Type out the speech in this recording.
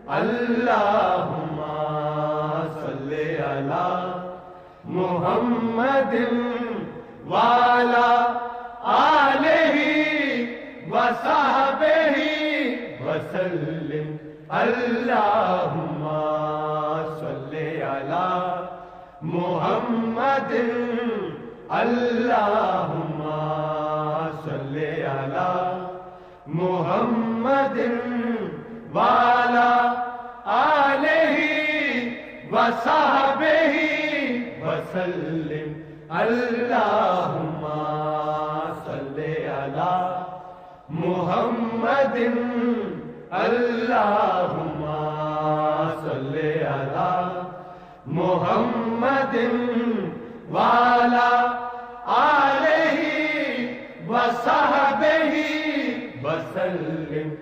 اللہم صلی علی محمد وعلی آلہ وصحبہ وسلم اللہم صلی علی محمد اللہم صلی علی محمد وعلی آلہ وصحبہ وسلم اللہم صلی علی محمد اللہم صلی علی محمد وعلی آلہ وصحبہ وسلم